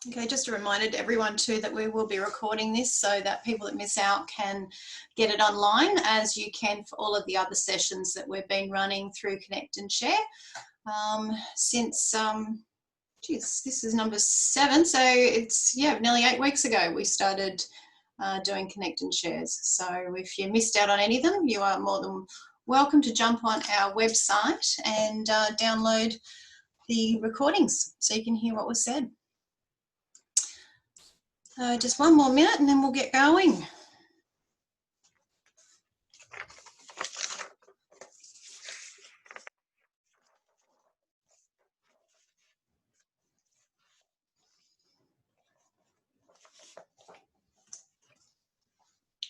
Okay, just a reminder to everyone too that we will be recording this so that people that miss out can get it online, as you can for all of the other sessions that we've been running through Connect and Share since, geez, this is number 7, so it's, yeah, nearly 8 weeks ago we started doing Connect and Shares. So if you missed out on any of them, you are more than welcome to jump on our website and download the recordings so you can hear what was said. Just one more minute and then we'll get going.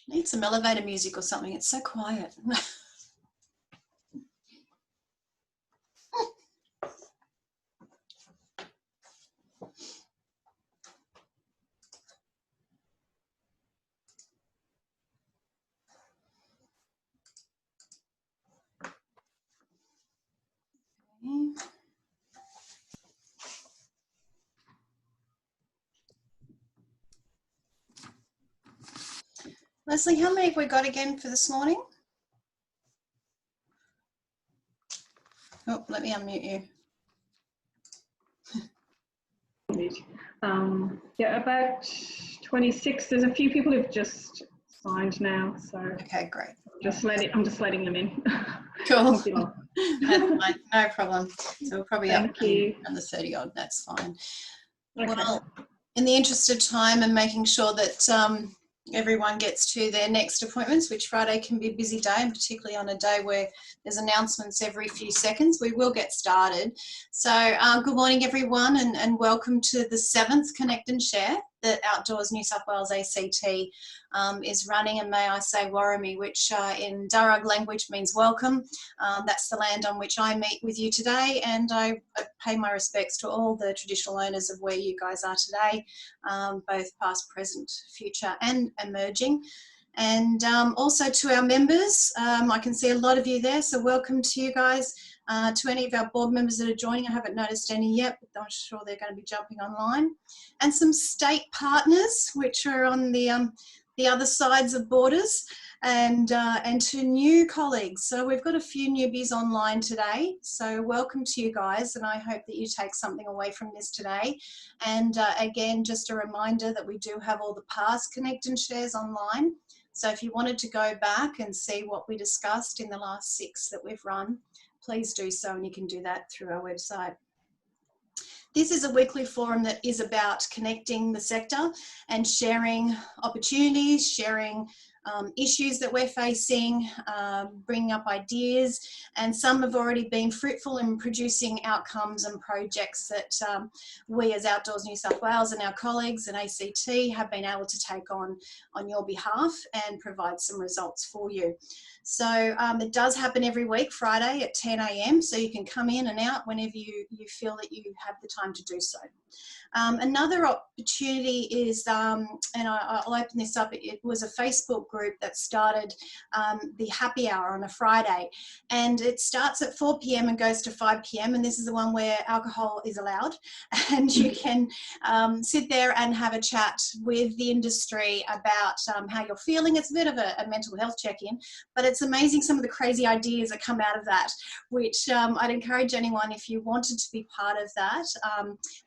Need some elevator music or something, it's so quiet. Leslie, how many have we got again for this morning? Oh, let me unmute you. Yeah, about 26. There's a few people who've just signed now, so okay, great. I'm just letting them in. Cool. That's fine, no problem. So we'll probably Thank you. On the 30 odd. That's fine. Okay. Well, in the interest of time and making sure that everyone gets to their next appointments, which Friday can be a busy day, and particularly on a day where there's announcements every few seconds, we will get started. So good morning everyone, and welcome to the 7th Connect and Share that Outdoors New South Wales ACT is running, and may I say Warramie, which in Darug language means welcome. That's the land on which I meet with you today, and I pay my respects to all the traditional owners of where you guys are today, both past, present, future and emerging. And also to our members, I can see a lot of you there, so welcome to you guys. To any of our board members that are joining, I haven't noticed any yet, but I'm sure they're going to be jumping online. And some state partners, which are on the other sides of borders, and to new colleagues. So we've got a few newbies online today, so welcome to you guys, and I hope that you take something away from this today. And again, just a reminder that we do have all the past Connect and Shares online. So if you wanted to go back and see what we discussed in the last 6 that we've run, please do so, and you can do that through our website. This is a weekly forum that is about connecting the sector and sharing opportunities, sharing issues that we're facing, bringing up ideas, and some have already been fruitful in producing outcomes and projects that we as Outdoors New South Wales and our colleagues and ACT have been able to take on your behalf and provide some results for you. So it does happen every week, Friday at 10 a.m, so you can come in and out whenever you feel that you have the time to do so. Another opportunity is, and I'll open this up, it was a Facebook group that started the happy hour on a Friday, and it starts at 4 p.m. and goes to 5 p.m, and this is the one where alcohol is allowed, and you can sit there and have a chat with the industry about how you're feeling. It's a bit of a mental health check-in, but it's amazing some of the crazy ideas that come out of that, which I'd encourage anyone, if you wanted to be part of that,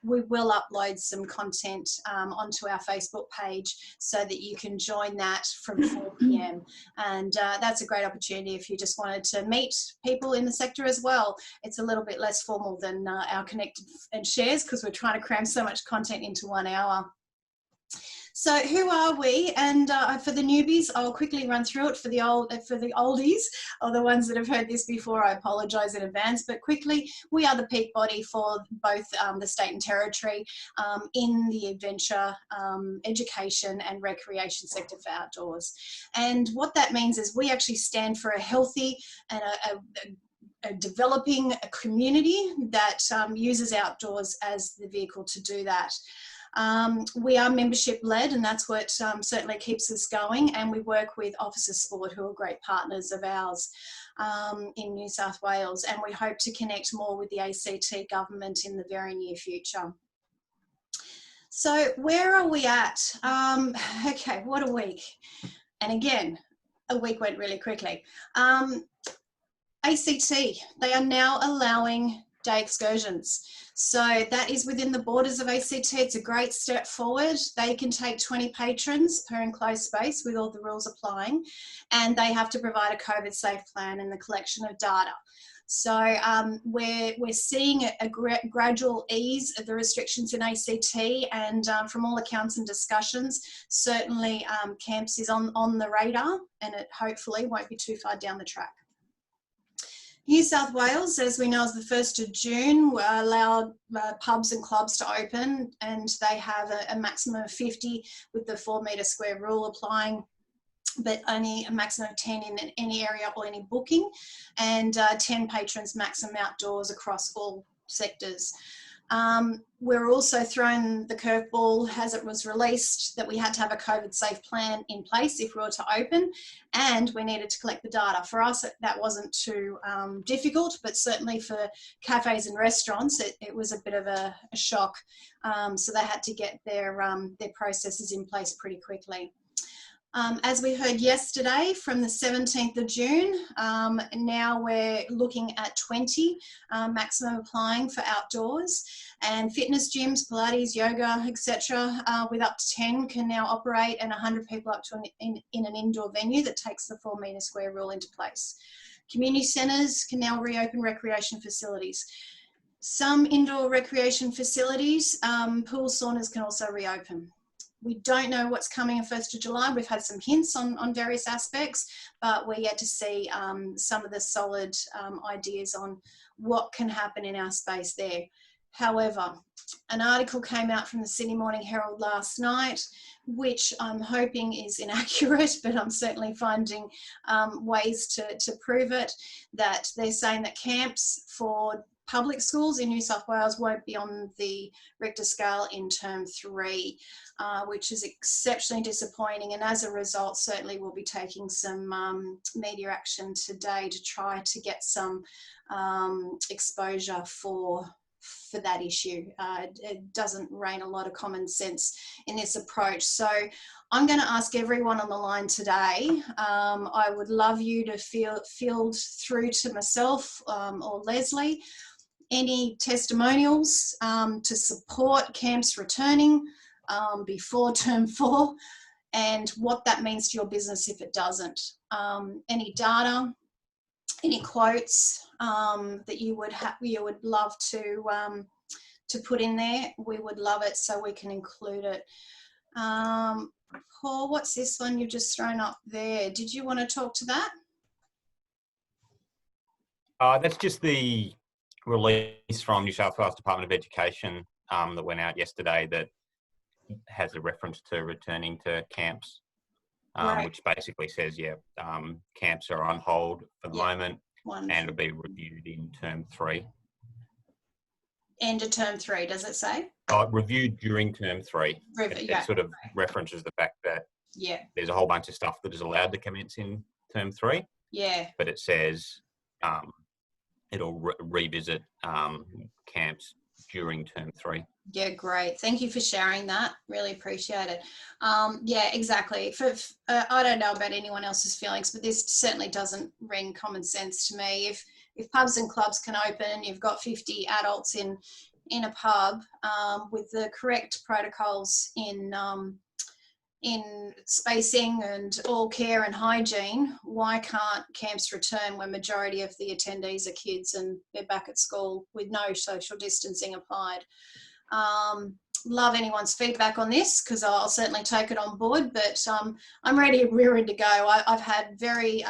we will upload some content onto our Facebook page so that you can join that from 4 p.m. And that's a great opportunity if you just wanted to meet people in the sector as well. It's a little bit less formal than our Connect and Shares because we're trying to cram so much content into 1 hour. So who are we? And for the newbies, I'll quickly run through it. For the oldies, or the ones that have heard this before, I apologise in advance. But quickly, we are the peak body for both the state and territory in the adventure, education and recreation sector for outdoors. And what that means is we actually stand for a healthy and developing a community that uses outdoors as the vehicle to do that. We are membership led, and that's what certainly keeps us going, and we work with Officer Sport, who are great partners of ours in New South Wales, and we hope to connect more with the ACT government in the very near future. So where are we at? Okay, what a week. And again, a week went really quickly. ACT, they are now allowing day excursions. So that is within the borders of ACT. It's a great step forward. They can take 20 patrons per enclosed space with all the rules applying, and they have to provide a COVID safe plan and the collection of data. So we're seeing a gradual ease of the restrictions in ACT, and from all accounts and discussions, certainly camps is on the radar, and it hopefully won't be too far down the track. New South Wales, as we know, is the 1st of June, allowed pubs and clubs to open, and they have a maximum of 50 with the 4 metre square rule applying, but only a maximum of 10 in any area or any booking, and 10 patrons maximum outdoors across all sectors. We're also throwing the curveball as it was released that we had to have a COVID safe plan in place if we were to open, and we needed to collect the data. For us, that wasn't too difficult, but certainly for cafes and restaurants, it was a bit of a shock. So they had to get their processes in place pretty quickly. As we heard yesterday, from the 17th of June, now we're looking at 20 maximum applying for outdoors, and fitness gyms, Pilates, yoga, etc., with up to 10 can now operate, and 100 people up to in an indoor venue that takes the 4 metre square rule into place. Community centres can now reopen recreation facilities. Some indoor recreation facilities, pools, saunas can also reopen. We don't know what's coming on 1st of July. We've had some hints on various aspects, but we're yet to see some of the solid ideas on what can happen in our space there. However, an article came out from the Sydney Morning Herald last night, which I'm hoping is inaccurate, but I'm certainly finding ways to prove it, that they're saying that camps for public schools in New South Wales won't be on the Richter scale in term 3, which is exceptionally disappointing. And as a result, certainly we'll be taking some media action today to try to get some exposure for that issue. It doesn't reign a lot of common sense in this approach. So I'm going to ask everyone on the line today. I would love you to field through to myself or Leslie any testimonials to support camps returning before term 4, and what that means to your business if it doesn't. Any data, any quotes that you would love to put in there, we would love it so we can include it. Paul, what's this one you've just thrown up there? Did you want to talk to that? That's just the release from New South Wales Department of Education that went out yesterday that has a reference to returning to camps, right, which basically says, camps are on hold for the moment. Wonderful. And will be reviewed in term 3. End of term 3, does it say? Reviewed during term 3. It sort of references the fact that there's a whole bunch of stuff that is allowed to commence in term 3. Yeah. But it says it'll revisit camps during term 3. Yeah, great. Thank you for sharing that. Really appreciate it. Yeah, exactly. I don't know about anyone else's feelings, but this certainly doesn't ring common sense to me. If pubs and clubs can open, you've got 50 adults in a pub with the correct protocols in spacing and all care and hygiene, why can't camps return when majority of the attendees are kids and they're back at school with no social distancing applied? Love anyone's feedback on this, because I'll certainly take it on board, but I'm ready to go. I've had very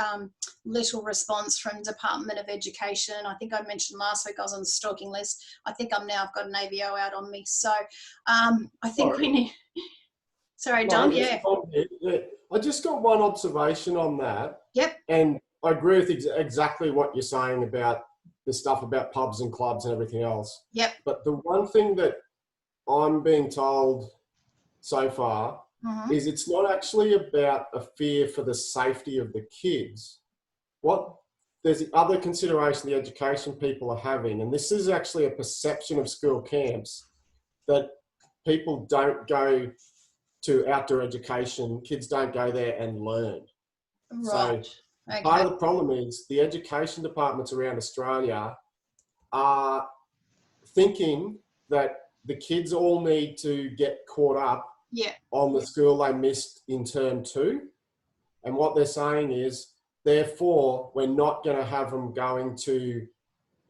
little response from Department of Education. I think I mentioned last week I was on the stalking list. I think I've got an AVO out on me. So I think we need... Sorry, Dom, I just got one observation on that. Yep. And I agree with exactly what you're saying about the stuff about pubs and clubs and everything else. Yep. But the one thing that I'm being told so far is it's not actually about a fear for the safety of the kids. There's the other consideration the education people are having, and this is actually a perception of school camps, that people don't go to outdoor education, kids don't go there and learn. Right. So part of the problem is the education departments around Australia are thinking that the kids all need to get caught up on the school they missed in term 2. And what they're saying is, therefore, we're not going to have them going to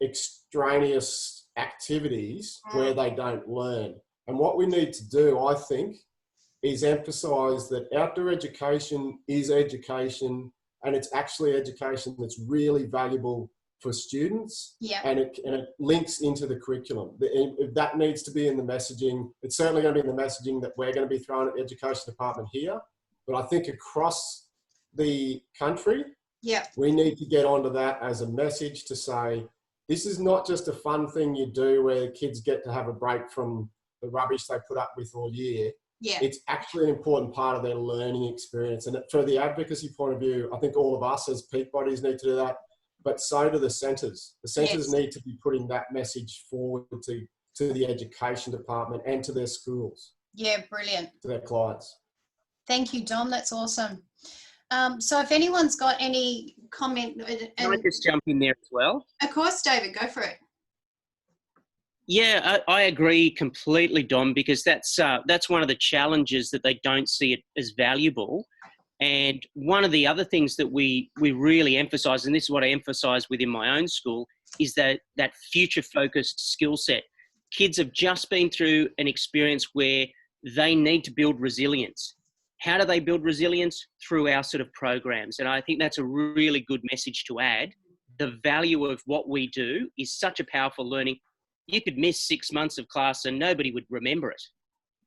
extraneous activities where they don't learn. And what we need to do, I think, is emphasise that outdoor education is education, and it's actually education that's really valuable for students, and it links into the curriculum. If that needs to be in the messaging, it's certainly going to be in the messaging that we're going to be throwing at the education department here. But I think across the country, we need to get onto that as a message to say, this is not just a fun thing you do where the kids get to have a break from the rubbish they put up with all year. It's actually an important part of their learning experience. And for the advocacy point of view, I think all of us as peak bodies need to do that, but so do the centres. The centres need to be putting that message forward to the education department and to their schools. Yeah, brilliant. To their clients. Thank you, Dom. That's awesome. So if anyone's got any comment... Can I just jump in there as well? Of course, David, go for it. Yeah, I agree completely, Dom, because that's one of the challenges, that they don't see it as valuable. And one of the other things that we really emphasise, and this is what I emphasise within my own school, is that future-focused skill set. Kids have just been through an experience where they need to build resilience. How do they build resilience? Through our sort of programs. And I think that's a really good message to add. The value of what we do is such a powerful learning. You could miss 6 months of class and nobody would remember it.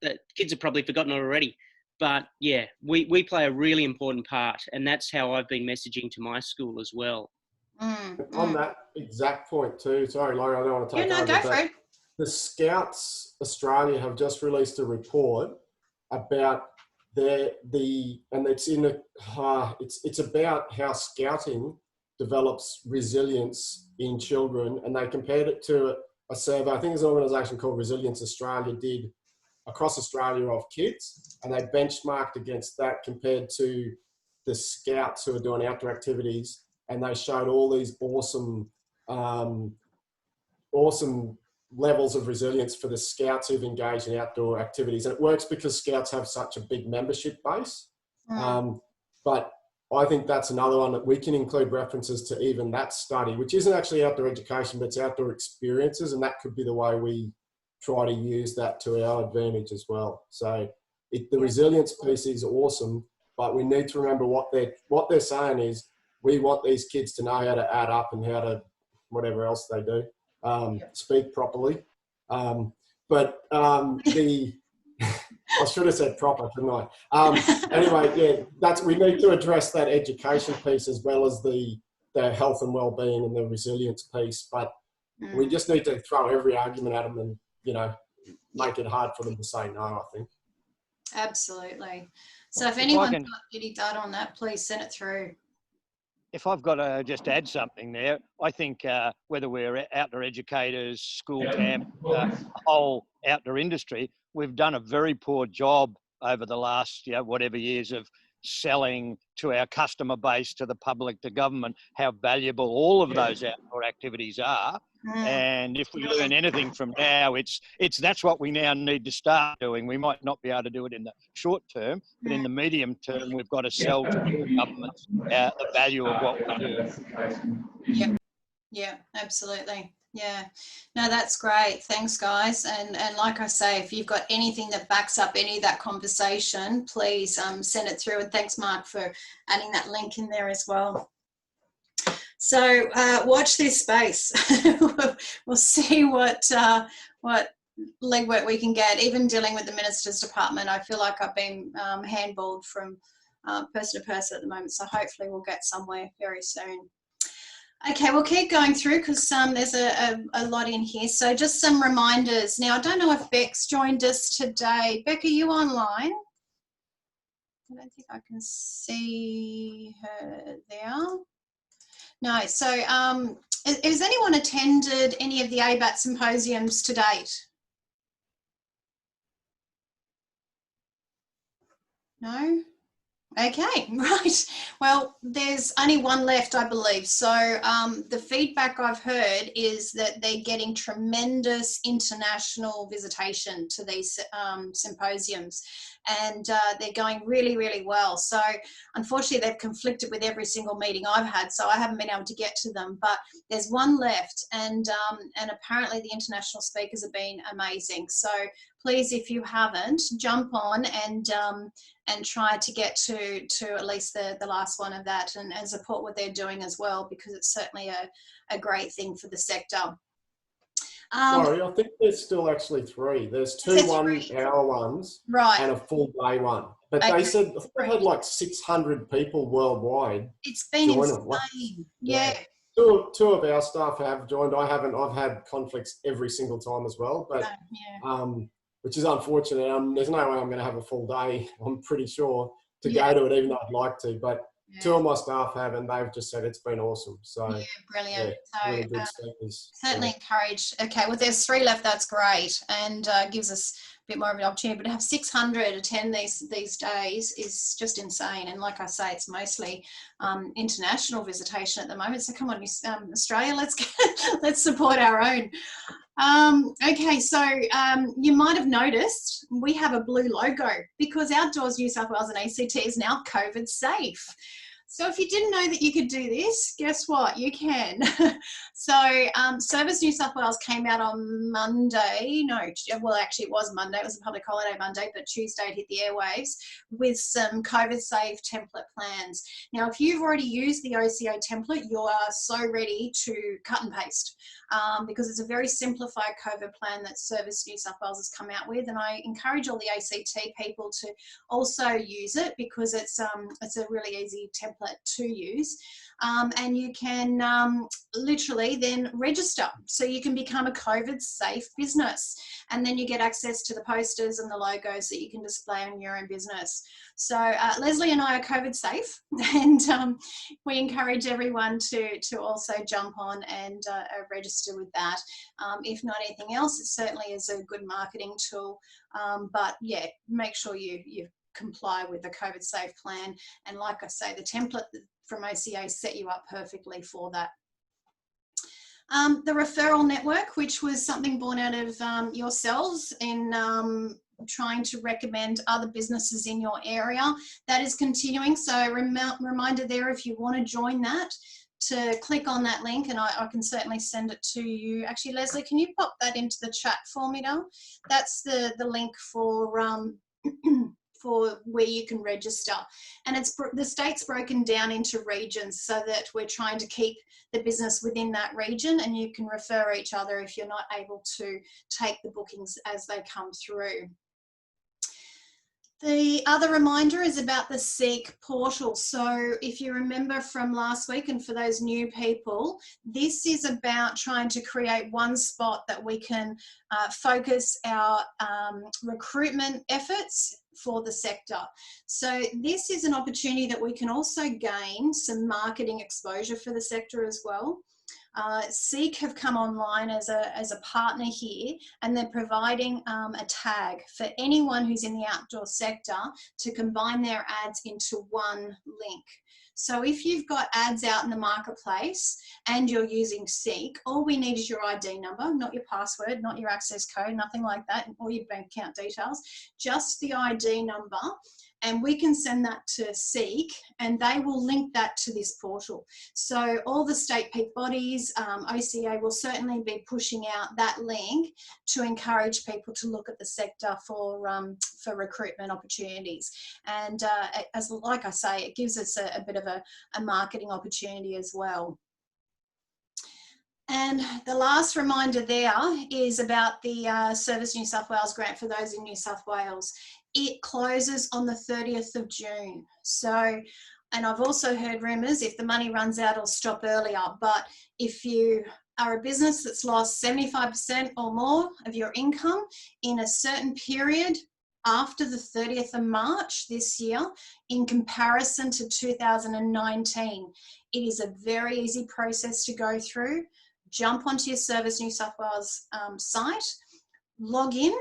The kids have probably forgotten it already. But yeah, we play a really important part, and that's how I've been messaging to my school as well. On that exact point too, sorry Laurie, I don't want to take over, go for it. The Scouts Australia have just released a report about it's about how scouting develops resilience in children, and they compared it to a survey. I think there's an organisation called Resilience Australia did across Australia of kids, and they benchmarked against that compared to the Scouts who are doing outdoor activities, and they showed all these awesome levels of resilience for the Scouts who've engaged in outdoor activities. And it works because Scouts have such a big membership base. But I think that's another one that we can include references to, even that study, which isn't actually outdoor education, but it's outdoor experiences. And that could be the way we try to use that to our advantage as well. So the resilience piece is awesome, but we need to remember what they're saying is, we want these kids to know how to add up and how to whatever else they do. Speak properly. I should have said proper, shouldn't I? Anyway, we need to address that education piece as well as the health and well-being and the resilience piece. But we just need to throw every argument at them and, make it hard for them to say no, I think. Absolutely. So if anyone's got any data on that, please send it through. If I've got to just add something there, I think whether we're outdoor educators, school camp, the whole outdoor industry, we've done a very poor job over the last whatever years of selling to our customer base, to the public, to government, how valuable all of those outdoor activities are. And if we learn anything from now, that's what we now need to start doing. We might not be able to do it in the short term, but in the medium term, we've got to sell to governments the value of what we do. Yeah, absolutely. Yeah, no, that's great. Thanks, guys. And like I say, if you've got anything that backs up any of that conversation, please send it through. And thanks, Mark, for adding that link in there as well. So watch this space. We'll see what legwork we can get. Even dealing with the Minister's Department, I feel like I've been handballed from person to person at the moment. So hopefully we'll get somewhere very soon. Okay, we'll keep going through because there's a lot in here. So just some reminders. Now, I don't know if Beck's joined us today. Beck, are you online? I don't think I can see her there. No, so has anyone attended any of the ABAT symposiums to date? No? Okay, right. Well, there's only one left, I believe. So the feedback I've heard is that they're getting tremendous international visitation to these symposiums, and they're going really, really well. So unfortunately, they've conflicted with every single meeting I've had, so I haven't been able to get to them. But there's one left, and apparently the international speakers have been amazing. So please, if you haven't, jump on and try to get to at least the last one of that, and support what they're doing as well, because it's certainly a great thing for the sector. Laurie, I think there's still actually 3. There's 2 1-hour ones Right. and a full day one. But Okay. they said I think they had like 600 people worldwide. It's been join insane. them. Yeah. Two of our staff have joined. I haven't. I've had conflicts every single time as well. But Yeah. which is unfortunate. There's no way I'm going to have a full day, I'm pretty sure, to go to it, even though I'd like to. But 2 of my staff have, and they've just said it's been awesome. So yeah, brilliant. So really good speakers. certainly encourage. Okay, well, there's 3 left. That's great, and gives us a bit more of an opportunity. But to have 600 attend these days is just insane. And like I say, it's mostly international visitation at the moment. So come on, Australia, let's support our own. Okay, so you might have noticed we have a blue logo because Outdoors New South Wales and ACT is now COVID safe. So if you didn't know that you could do this, guess what? You can. So Service New South Wales came out on Monday. No, well, actually it was Monday. It was a public holiday Monday, but Tuesday it hit the airwaves with some COVID safe template plans. Now, if you've already used the OCA template, you are so ready to cut and paste. Because it's a very simplified COVID plan that Service New South Wales has come out with, and I encourage all the ACT people to also use it because it's a really easy template to use, and you can literally then register, so you can become a COVID safe business, and then you get access to the posters and the logos that you can display on your own business. So Leslie and I are COVID safe, and we encourage everyone to also jump on and register with that. If not anything else, it certainly is a good marketing tool. But yeah, make sure you comply with the COVID safe plan. And like I say, the template from OCA set you up perfectly for that. The referral network, which was something born out of yourselves in trying to recommend other businesses in your area, that is continuing. So reminder there, if you want to join that, to click on that link, and I can certainly send it to you. Actually, Leslie, can you pop that into the chat for me now? That's the link for for where you can register, and the state's broken down into regions so that we're trying to keep the business within that region, and you can refer each other if you're not able to take the bookings as they come through. The other reminder is about the Seek portal. So if you remember from last week, and for those new people, this is about trying to create one spot that we can focus our recruitment efforts for the sector. So this is an opportunity that we can also gain some marketing exposure for the sector as well. Seek have come online as a partner here, and they're providing a tag for anyone who's in the outdoor sector to combine their ads into one link. So if you've got ads out in the marketplace and you're using Seek, all we need is your ID number, not your password, not your access code, nothing like that, or your bank account details, just the ID number. And we can send that to Seek, and they will link that to this portal. So all the state peak bodies, OCA will certainly be pushing out that link to encourage people to look at the sector for recruitment opportunities. And like I say, it gives us a bit of a marketing opportunity as well. And the last reminder there is about the Service New South Wales grant for those in New South Wales. It closes on the 30th of June. So, and I've also heard rumours if the money runs out, it'll stop earlier. But if you are a business that's lost 75% or more of your income in a certain period after the 30th of March this year, in comparison to 2019, it is a very easy process to go through. Jump onto your Service New South Wales site, log in.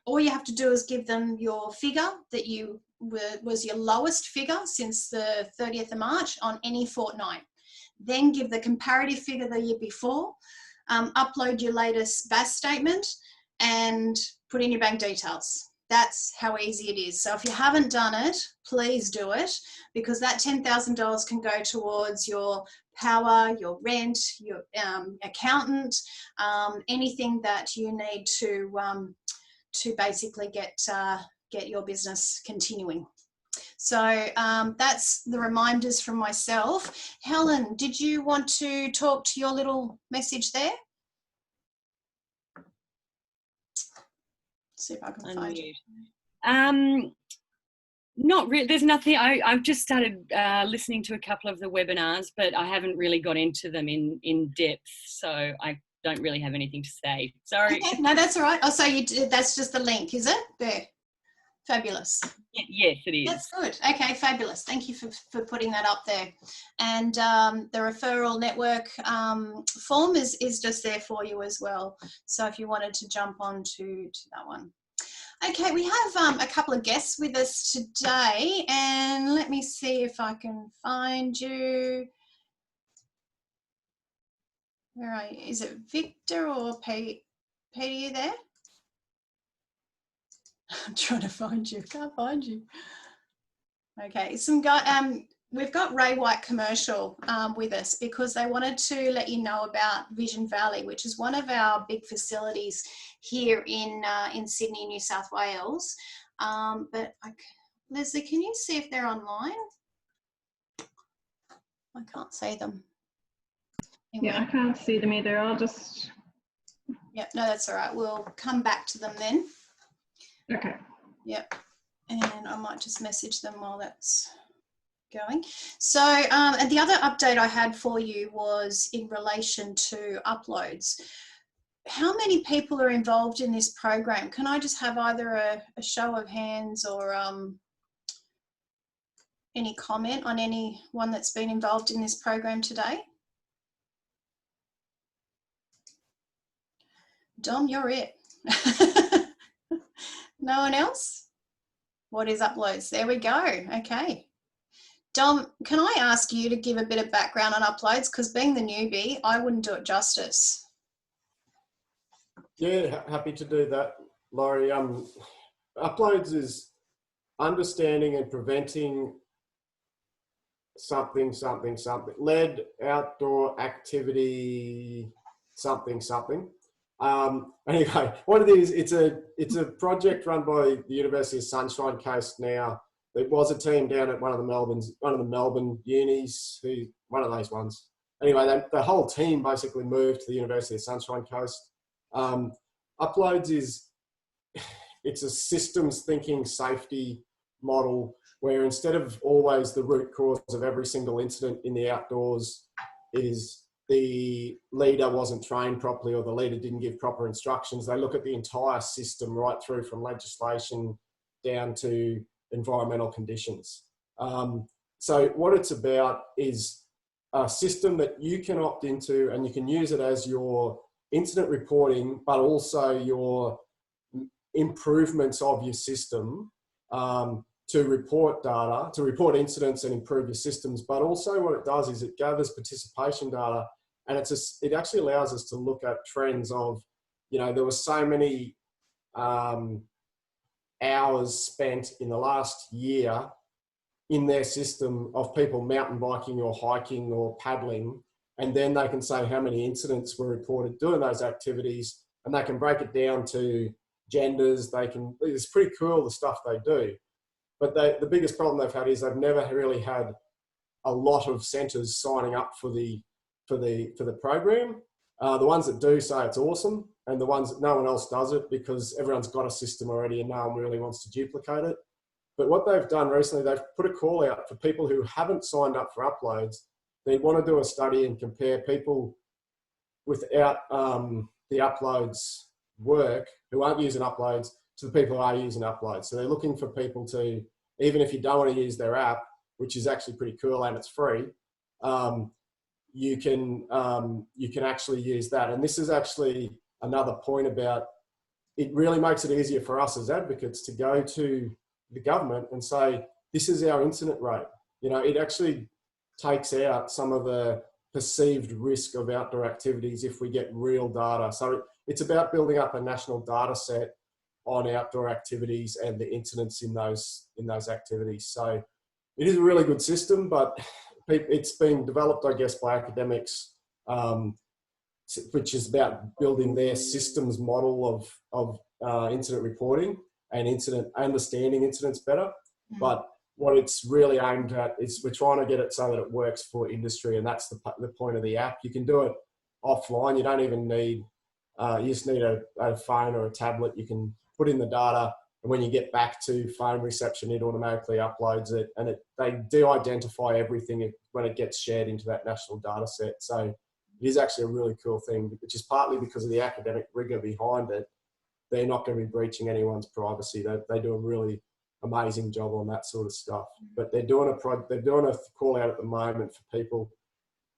All you have to do is give them your figure that you was your lowest figure since the 30th of March on any fortnight. Then give the comparative figure the year before, upload your latest BAS statement, and put in your bank details. That's how easy it is. So if you haven't done it, please do it, because that $10,000 can go towards your power, your rent, your accountant, anything that you need to basically get your business continuing. So that's the reminders from myself. Helen, did you want to talk to your little message there? See if I can find you. Not really. There's nothing. I've just started listening to a couple of the webinars, but I haven't really got into them in depth, so I don't really have anything to say. Sorry. Okay, no, that's all right. Oh, so that's just the link, is it? There. Fabulous. Yes, it is. That's good. Okay, fabulous. Thank you for putting that up there. And the referral network form is just there for you as well. So if you wanted to jump on to that one. Okay, we have a couple of guests with us today, and let me see if I can find you. Where are you? Is it Victor or Pete? Pete, are you there? I'm trying to find you. Can't find you. Okay, we've got Ray White Commercial with us because they wanted to let you know about Vision Valley, which is one of our big facilities here in Sydney, New South Wales. But Leslie, can you see if they're online? I can't see them. Anyway. Yeah, I can't see them either. I'll just... Yeah, no, that's all right. We'll come back to them then. Okay. Yep. And I might just message them while that's going. So, and the other update I had for you was in relation to uploads. How many people are involved in this program? Can I just have either a show of hands or any comment on anyone that's been involved in this program today? Dom, you're it. No one else? What is uploads? There we go. Okay. Dom, can I ask you to give a bit of background on uploads? Because being the newbie, I wouldn't do it justice. Yeah, happy to do that, Laurie. Uploads is understanding and preventing something, lead outdoor activity, something. Anyway, what it is, it's a project run by the University of Sunshine Coast now. There was a team down at one of the Melbourne unis, one of those ones. Anyway, the whole team basically moved to the University of Sunshine Coast. Uploads it's a systems thinking safety model where instead of always the root cause of every single incident in the outdoors is the leader wasn't trained properly or the leader didn't give proper instructions, they look at the entire system right through from legislation down to environmental conditions. So what it's about is a system that you can opt into and you can use it as your incident reporting, but also your improvements of your system to report data, to report incidents and improve your systems. But also what it does is it gathers participation data, and it actually allows us to look at trends of, there were so many hours spent in the last year in their system of people mountain biking or hiking or paddling, and then they can say how many incidents were reported doing those activities, and they can break it down to genders. It's pretty cool, the stuff they do. But the biggest problem they've had is they've never really had a lot of centres signing up for the program. The ones that do say it's awesome, and the ones that no one else does it because everyone's got a system already and no one really wants to duplicate it. But what they've done recently, they've put a call out for people who haven't signed up for uploads. They want to do a study and compare people without the uploads work, who aren't using uploads, to the people who are using uploads. So they're looking for people to, even if you don't want to use their app, which is actually pretty cool and it's free, you can actually use that. And this is actually another point about, it really makes it easier for us as advocates to go to the government and say, this is our incident rate. You know, it actually takes out some of the perceived risk of outdoor activities if we get real data. So it's about building up a national data set on outdoor activities and the incidents in those activities. So it is a really good system, but it's been developed, I guess, by academics, which is about building their systems model of incident reporting and understanding incidents better. But what it's really aimed at is we're trying to get it so that it works for industry, and that's the point of the app. You can do it offline. You don't even need, you just need a phone or a tablet. You can put in the data, and when you get back to phone reception, it automatically uploads it, and they do identify everything when it gets shared into that national data set. So it is actually a really cool thing, which is partly because of the academic rigor behind it. They're not going to be breaching anyone's privacy. They do a really amazing job on that sort of stuff. But they're doing a call out at the moment for people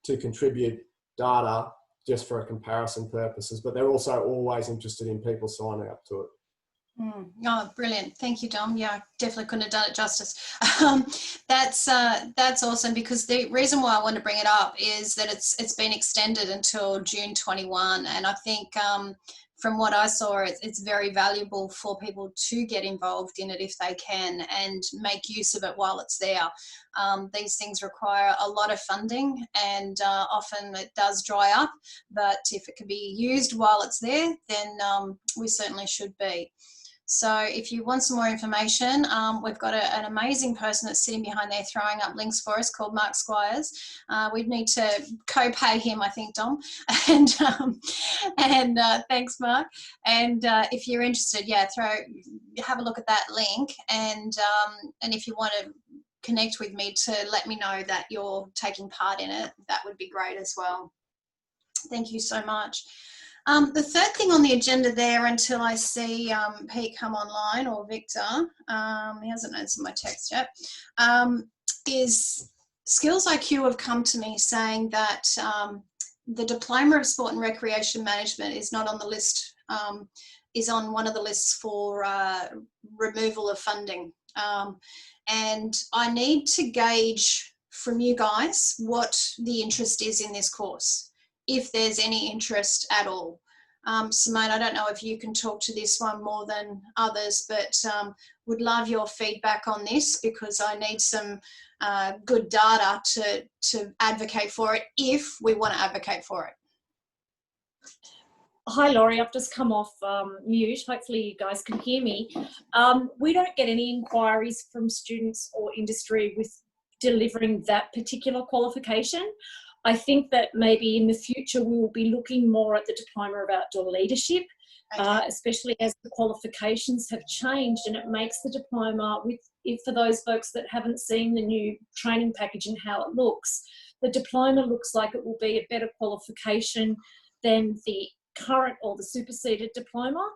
to contribute data just for a comparison purposes. But they're also always interested in people signing up to it. Oh, brilliant. Thank you, Dom. Yeah, I definitely couldn't have done it justice. That's awesome, because the reason why I want to bring it up is that it's been extended until June 21. And I think from what I saw, it's very valuable for people to get involved in it if they can and make use of it while it's there. These things require a lot of funding, and often it does dry up, but if it can be used while it's there, then we certainly should be. So if you want some more information, we've got an amazing person that's sitting behind there throwing up links for us called Mark Squires. We'd need to co-pay him, I think, Dom. And thanks, Mark. And if you're interested, yeah, have a look at that link. And if you want to connect with me to let me know that you're taking part in it, that would be great as well. Thank you so much. The third thing on the agenda there, until I see Pete come online, or Victor, he hasn't answered my text yet, is Skills IQ have come to me saying that the Diploma of Sport and Recreation Management is not on the list, is on one of the lists for removal of funding. And I need to gauge from you guys what the interest is in this course, if there's any interest at all. Simone, I don't know if you can talk to this one more than others, but would love your feedback on this, because I need some good data to advocate for it, if we want to advocate for it. Hi Laurie, I've just come off mute. Hopefully you guys can hear me. We don't get any inquiries from students or industry with delivering that particular qualification. I think that maybe in the future we will be looking more at the Diploma of Outdoor Leadership, especially as the qualifications have changed, and it makes the diploma, for those folks that haven't seen the new training package and how it looks, the diploma looks like it will be a better qualification than the current or the superseded diploma.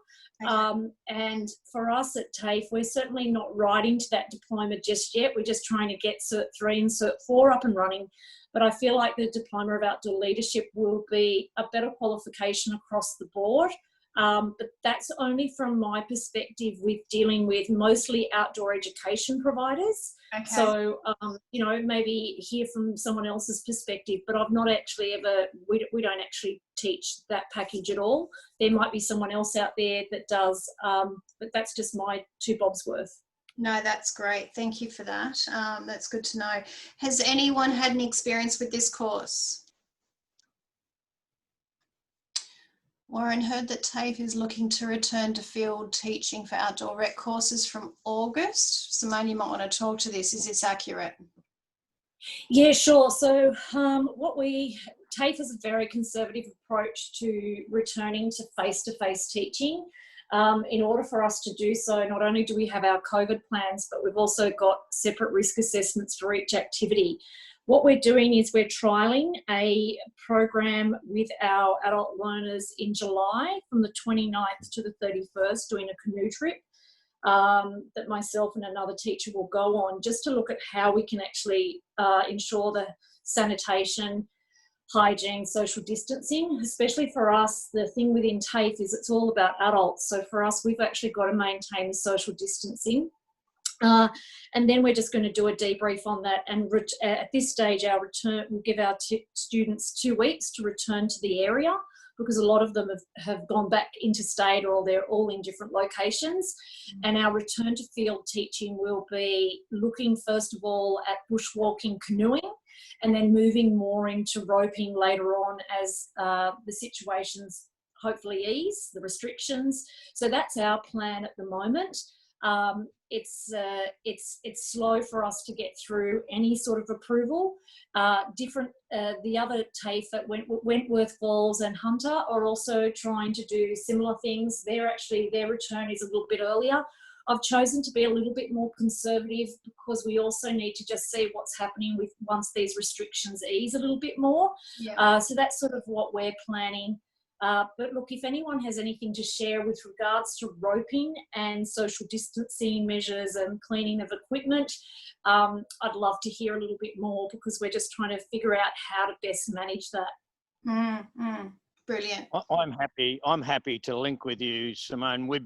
And for us at TAFE, we're certainly not writing to that diploma just yet. We're just trying to get Cert 3 and Cert 4 up and running. But I feel like the Diploma of Outdoor Leadership will be a better qualification across the board. But that's only from my perspective with dealing with mostly outdoor education providers. Okay. So, you know, maybe hear from someone else's perspective, but I've not actually ever, we don't actually teach that package at all. There might be someone else out there that does, but that's just my 2 bobs worth. No, that's great. Thank you for that. That's good to know. Has anyone had any experience with this course? Warren, heard that TAFE is looking to return to field teaching for outdoor rec courses from August. Simone, you might want to talk to this. Is this accurate? Yeah, sure. So TAFE has a very conservative approach to returning to face-to-face teaching. In order for us to do so, not only do we have our COVID plans, but we've also got separate risk assessments for each activity. What we're doing is we're trialling a program with our adult learners in July from the 29th to the 31st, doing a canoe trip that myself and another teacher will go on, just to look at how we can actually ensure the sanitation, hygiene, social distancing. Especially for us, the thing within TAFE is it's all about adults. So for us, we've actually got to maintain the social distancing. And then we're just going to do a debrief on that. And at this stage, we'll give our students 2 weeks to return to the area, because a lot of them have gone back interstate, or they're all in different locations. And our return to field teaching will be looking first of all at bushwalking, canoeing, and then moving more into roping later on as the situations hopefully ease, the restrictions. So that's our plan at the moment. It's slow for us to get through any sort of approval. The other TAFE at Wentworth Falls and Hunter are also trying to do similar things. Their return is a little bit earlier. I've chosen to be a little bit more conservative because we also need to just see what's happening once these restrictions ease a little bit more. Yeah. So that's sort of what we're planning. But look, if anyone has anything to share with regards to roping and social distancing measures and cleaning of equipment, I'd love to hear a little bit more, because we're just trying to figure out how to best manage that. Brilliant. I'm happy to link with you, Simone. We're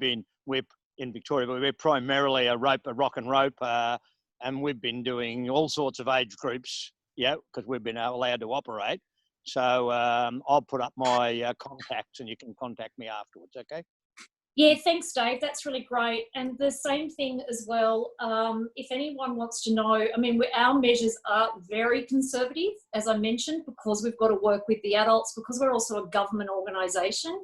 in Victoria, but we're primarily a rock and rope, and we've been doing all sorts of age groups, because we've been allowed to operate. So I'll put up my contacts and you can contact me afterwards, okay? Yeah, thanks, Dave. That's really great. And the same thing as well, if anyone wants to know, I mean, our measures are very conservative, as I mentioned, because we've got to work with the adults, because we're also a government organisation.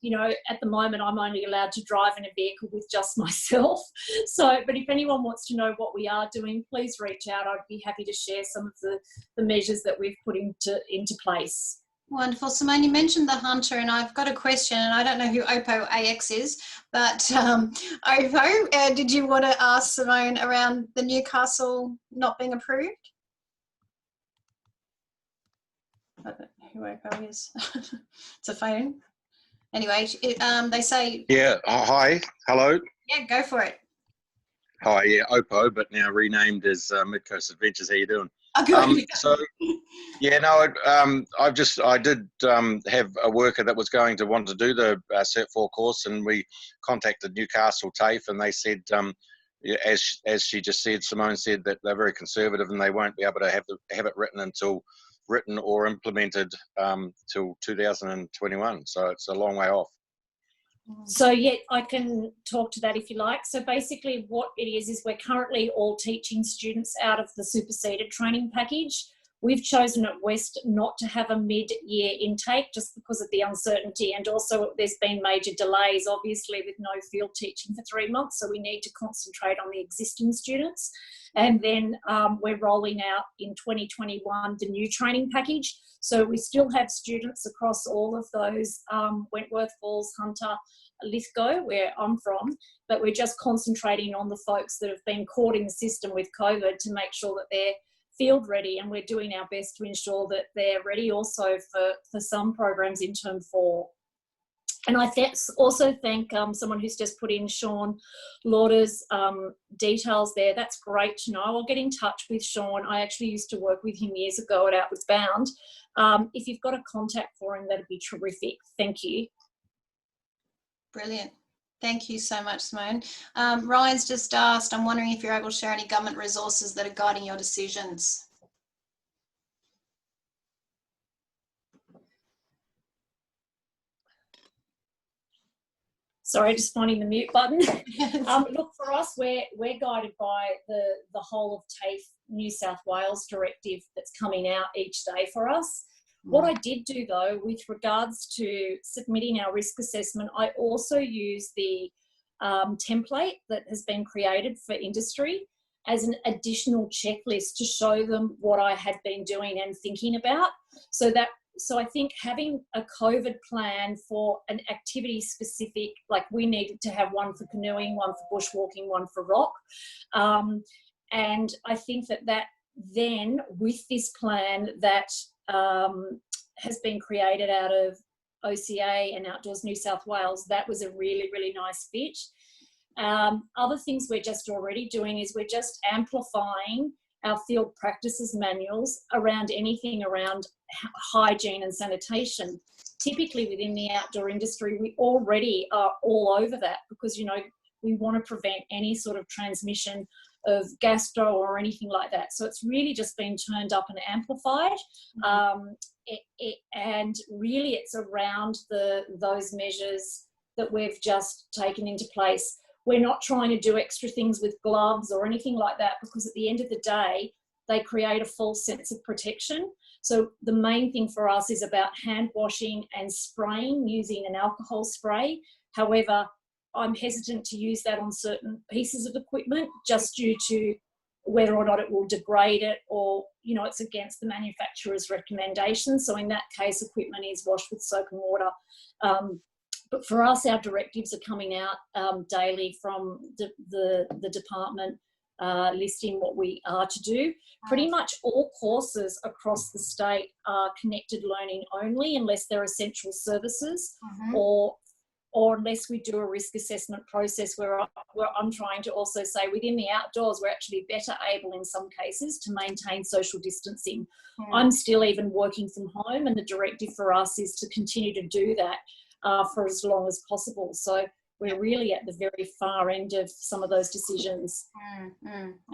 You know, at the moment, I'm only allowed to drive in a vehicle with just myself. So, but if anyone wants to know what we are doing, please reach out. I'd be happy to share some of the measures that we've put into place. Wonderful. Simone, you mentioned the Hunter, and I've got a question, and I don't know who Opo AX is, but Opo, did you want to ask Simone around the Newcastle not being approved? I don't know who Opo is. It's a phone. Anyway, they say... Yeah, hi, hello. Yeah, go for it. Hi, yeah, Opo, but now renamed as Midcoast Adventures. How you doing? Oh, good. So, yeah, no, I did have a worker that was going to want to do the Cert 4 course, and we contacted Newcastle TAFE, and they said, as she just said, Simone said, that they're very conservative and they won't be able to have it written or implemented till 2021. So it's a long way off. So yeah, I can talk to that if you like. So basically what it is we're currently all teaching students out of the superseded training package. We've chosen at West not to have a mid-year intake just because of the uncertainty, and also there's been major delays, obviously, with no field teaching for 3 months, so we need to concentrate on the existing students. And then we're rolling out in 2021 the new training package. So we still have students across all of those, Wentworth Falls, Hunter, Lithgow, where I'm from, but we're just concentrating on the folks that have been caught in the system with COVID to make sure that they're field ready, and we're doing our best to ensure that they're ready also for some programs in term 4. And I also thank someone who's just put in Sean Lauder's details there. That's great to know. I'll get in touch with Sean. I actually used to work with him years ago at Outwards Bound. If you've got a contact for him, that'd be terrific. Thank you. Brilliant. Thank you so much, Simone. Ryan's just asked, I'm wondering if you're able to share any government resources that are guiding your decisions. Sorry, just finding the mute button. Look, for us, we're guided by the whole of TAFE New South Wales directive that's coming out each day for us. What I did do, though, with regards to submitting our risk assessment, I also used the template that has been created for industry as an additional checklist to show them what I had been doing and thinking about. So I think having a COVID plan for an activity specific, like we needed to have one for canoeing, one for bushwalking, one for rock. And I think that then with this plan that has been created out of OCA and Outdoors New South Wales, that was a really, really nice fit. Other things we're just already doing is we're just amplifying our field practices manuals around anything around hygiene and sanitation. Typically within the outdoor industry, we already are all over that because, you know, We want to prevent any sort of transmission of gastro or anything like that. So it's really just been turned up and amplified. And really it's around those measures that we've just taken into place. We're not trying to do extra things with gloves or anything like that, because at the end of the day, they create a false sense of protection. So the main thing for us is about hand washing and spraying using an alcohol spray. However, I'm hesitant to use that on certain pieces of equipment just due to whether or not it will degrade it, or, you know, it's against the manufacturer's recommendations. So in that case, equipment is washed with soap and water. But for us, our directives are coming out daily from the department, listing what we are to do. Pretty much all courses across the state are connected learning only, unless they're essential services, or unless we do a risk assessment process where I'm trying to also say within the outdoors, we're actually better able in some cases to maintain social distancing. I'm still even working from home, and the directive for us is to continue to do that for as long as possible. So we're really at the very far end of some of those decisions.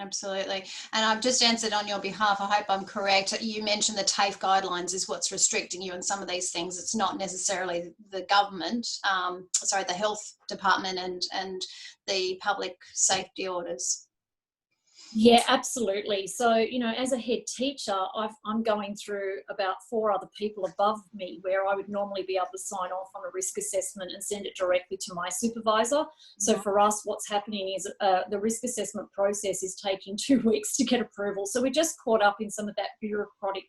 Absolutely. And I've just answered on your behalf. I hope I'm correct. You mentioned the TAFE guidelines is what's restricting you in some of these things. It's not necessarily the government, the health department and the public safety orders. Yeah, absolutely. So, you know, as a head teacher, I'm going through about 4 other people above me where I would normally be able to sign off on a risk assessment and send it directly to my supervisor. So for us, what's happening is the risk assessment process is taking 2 weeks to get approval. So we're just caught up in some of that bureaucratic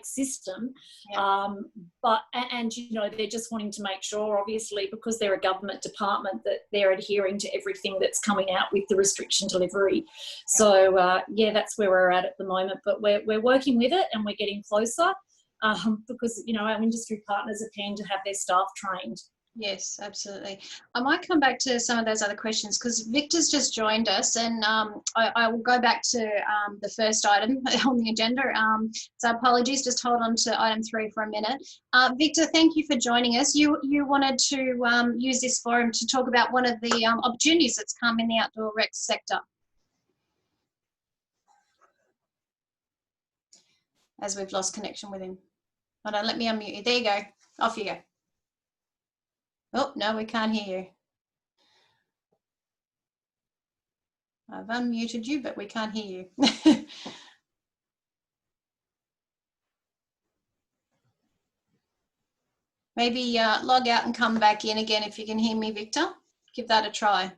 system. And you know, they're just wanting to make sure, obviously, because they're a government department, that they're adhering to everything that's coming out with the restriction delivery. So yeah, that's where we're at the moment, but we're working with it, and we're getting closer, because, you know, our industry partners are keen to have their staff trained. Yes, absolutely. I might come back to some of those other questions because Victor's just joined us, and I will go back to the first item on the agenda. So apologies, just hold on to item 3 for a minute. Victor, thank you for joining us. You wanted to use this forum to talk about one of the opportunities that's come in the outdoor rec sector. As we've lost connection with him. Hold on, let me unmute you. There you go. Off you go. Oh, no, we can't hear you. I've unmuted you, but we can't hear you. Maybe log out and come back in again if you can hear me, Victor. Give that a try.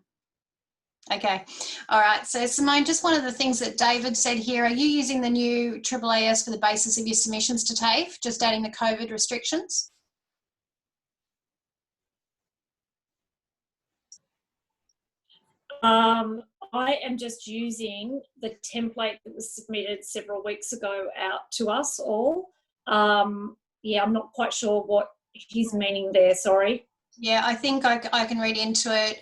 Okay. All right. So Simone, just one of the things that David said here, are you using the new AAAS for the basis of your submissions to TAFE, just adding the COVID restrictions? I am just using the template that was submitted several weeks ago out to us all. Yeah, I'm not quite sure what he's meaning there, sorry. Yeah, I think I can read into it.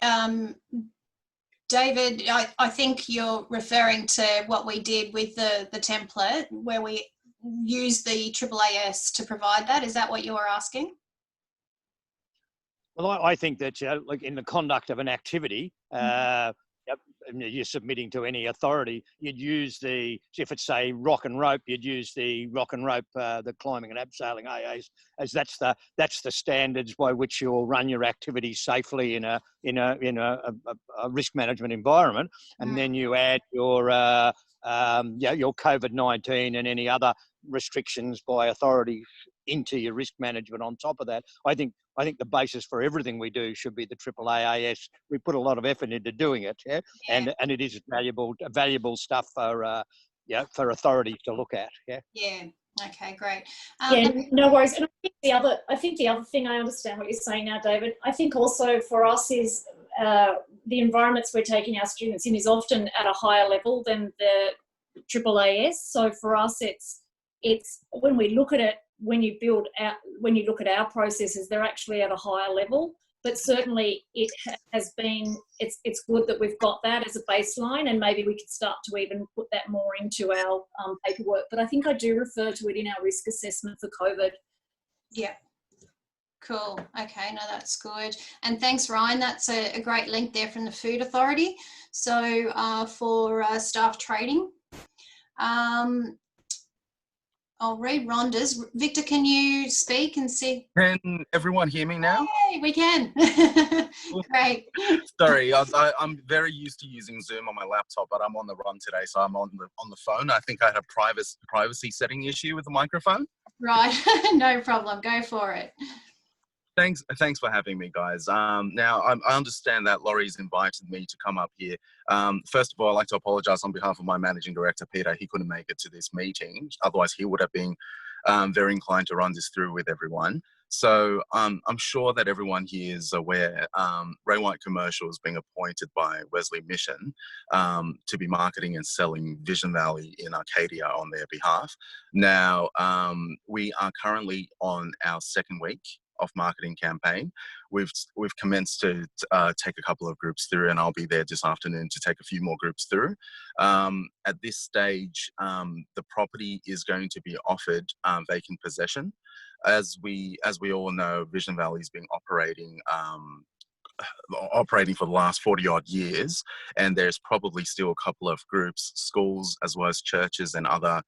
David, I think you're referring to what we did with the template where we used the AAAS to provide that. Is that what you were asking? Well, I think that, like in the conduct of an activity, you're submitting to any authority, you'd use if it's say rock and rope, you'd use the rock and rope, the climbing and abseiling AAs, as that's the standards by which you'll run your activities safely in a risk management environment, and then you add your COVID-19 and any other restrictions by authorities into your risk management on top of that. I think the basis for everything we do should be the AAAS. We put a lot of effort into doing it, and it is valuable stuff for authorities to look at. Yeah. Okay, great. No worries. And I think the other thing, I understand what you're saying now, David. I think also for us is the environments we're taking our students in is often at a higher level than the AAAS. So for us, it's when we look at it, when you look at our processes, they're actually at a higher level. But certainly it's good that we've got that as a baseline, and maybe we could start to even put that more into our paperwork. But I think I do refer to it in our risk assessment for COVID. Yeah. Cool. Okay, no, that's good. And thanks, Ryan. That's a great link there from the Food Authority. So for staff training, I'll read Rhonda's. Victor, can you speak and see? Can everyone hear me now? Hey, we can. Great. Sorry, I'm very used to using Zoom on my laptop, but I'm on the run today, so I'm on the phone. I think I had a privacy setting issue with the microphone. Right. No problem. Go for it. Thanks for having me, guys. Now, I understand that Laurie's invited me to come up here. First of all, I'd like to apologise on behalf of my managing director, Peter. He couldn't make it to this meeting. Otherwise, he would have been very inclined to run this through with everyone. So I'm sure that everyone here is aware Ray White Commercial is being appointed by Wesley Mission to be marketing and selling Vision Valley in Arcadia on their behalf. Now, we are currently on our second week of marketing campaign. We've commenced to take a couple of groups through, and I'll be there this afternoon to take a few more groups through. At this stage, the property is going to be offered vacant possession. As we all know, Vision Valley's been operating for the last 40 odd years, and there's probably still a couple of groups, schools, as well as churches and other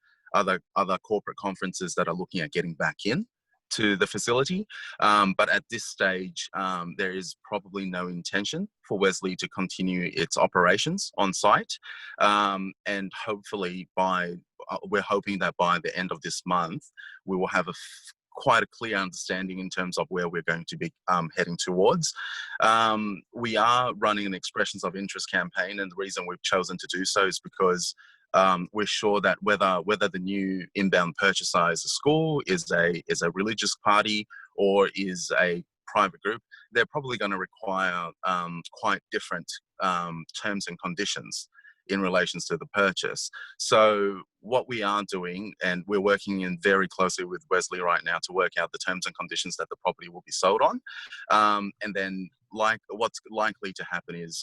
corporate conferences that are looking at getting back in to the facility. But at this stage, there is probably no intention for Wesley to continue its operations on site. And hopefully we're hoping that by the end of this month, we will have quite a clear understanding in terms of where we're going to be heading towards. We are running an expressions of interest campaign, and the reason we've chosen to do so is because we're sure that whether the new inbound purchaser is a school, is a religious party, or is a private group, they're probably going to require quite different terms and conditions in relation to the purchase. So what we are doing, and we're working in very closely with Wesley right now to work out the terms and conditions that the property will be sold on. And then what's likely to happen is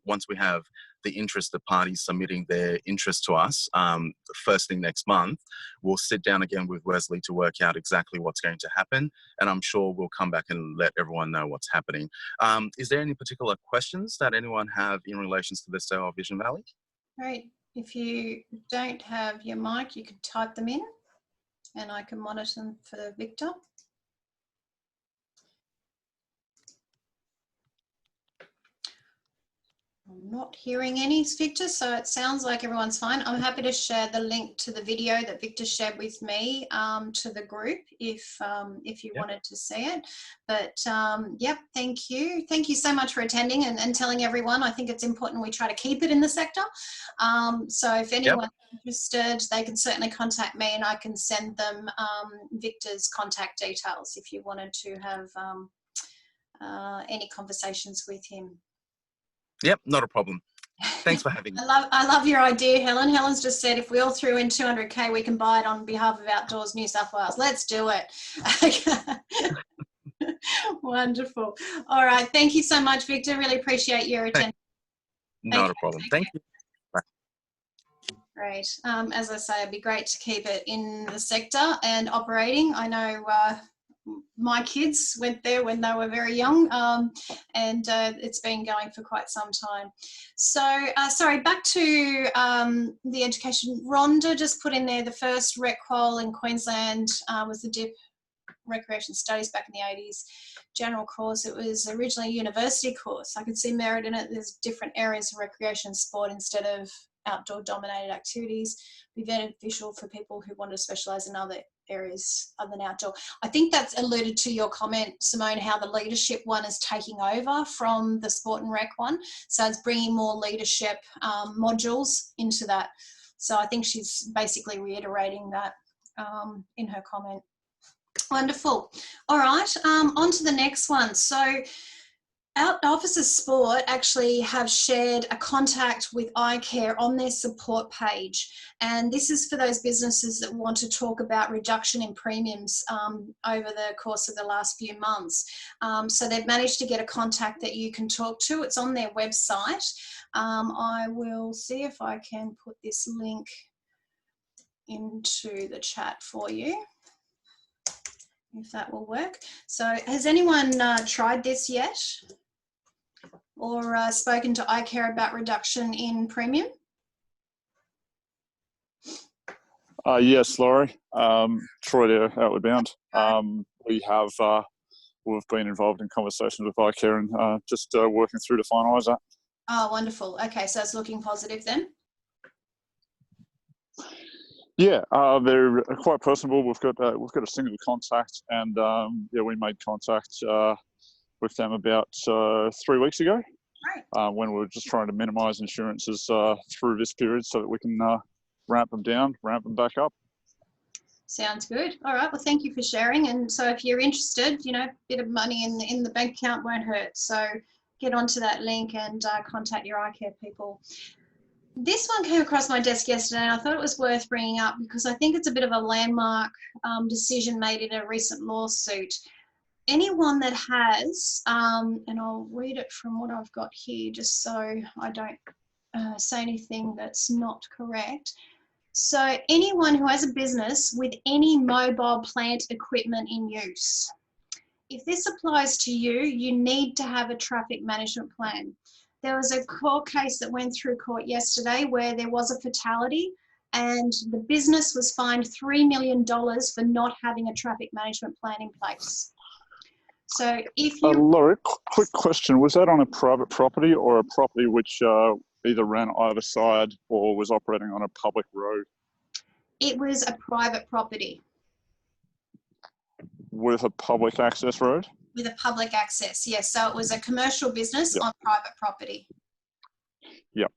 once we have the interested parties submitting their interest to us, the first thing next month, we'll sit down again with Wesley to work out exactly what's going to happen. And I'm sure we'll come back and let everyone know what's happening. Is there any particular questions that anyone have in relation to the sale of Vision Valley? Great. If you don't have your mic, you can type them in and I can monitor them for Victor. I'm not hearing any, Victor, so it sounds like everyone's fine. I'm happy to share the link to the video that Victor shared with me to the group if you wanted to see it. But yep, thank you. Thank you so much for attending and telling everyone. I think it's important we try to keep it in the sector. So if anyone's interested, they can certainly contact me and I can send them Victor's contact details if you wanted to have any conversations with him. Yep, not a problem. Thanks for having me. I love your idea, Helen. Helen's just said if we all threw in 200K, we can buy it on behalf of Outdoors New South Wales. Let's do it. Wonderful. All right. Thank you so much, Victor. Really appreciate your attention. Not a problem. Thank you. Bye. Great. As I say, it'd be great to keep it in the sector and operating. I know my kids went there when they were very young, and it's been going for quite some time. So, sorry, back to the education. Rhonda just put in there the first rec qual in Queensland was the DIP Recreation Studies back in the 80s. General course, it was originally a university course. I could see merit in it. There's different areas of recreation and sport instead of outdoor dominated activities. Be beneficial for people who want to specialise in other areas other than outdoor. I think that's alluded to your comment, Simone, how the leadership one is taking over from the sport and rec one. So it's bringing more leadership modules into that. So I think she's basically reiterating that in her comment. Wonderful. All right, on to the next one. So Officers Sport actually have shared a contact with iCare on their support page. And this is for those businesses that want to talk about reduction in premiums over the course of the last few months. So they've managed to get a contact that you can talk to. It's on their website. I will see if I can put this link into the chat for you. if that will work. So has anyone tried this yet? Or spoken to iCare about reduction in premium? Yes, Laurie. Troy there, Outward Bound. We've been involved in conversations with iCare and just working through to finalise that. Oh, wonderful. Okay, so it's looking positive then? Yeah, they're quite personable. We've got a single contact, and we made contact with them about 3 weeks ago. Right. When we were just trying to minimise insurances through this period so that we can ramp them down, ramp them back up. Sounds good. All right. Well, thank you for sharing. And so if you're interested, you know, a bit of money in the bank account won't hurt. So get onto that link and contact your iCare people. This one came across my desk yesterday and I thought it was worth bringing up because I think it's a bit of a landmark decision made in a recent lawsuit. Anyone that has, and I'll read it from what I've got here just so I don't say anything that's not correct. So anyone who has a business with any mobile plant equipment in use, if this applies to you, you need to have a traffic management plan. There was a court case that went through court yesterday where there was a fatality and the business was fined $3 million for not having a traffic management plan in place. So if you... Laurie, quick question. Was that on a private property or a property which either ran either side or was operating on a public road? It was a private property. With a public access road? With a public access, yes. So it was a commercial business on private property. Yep.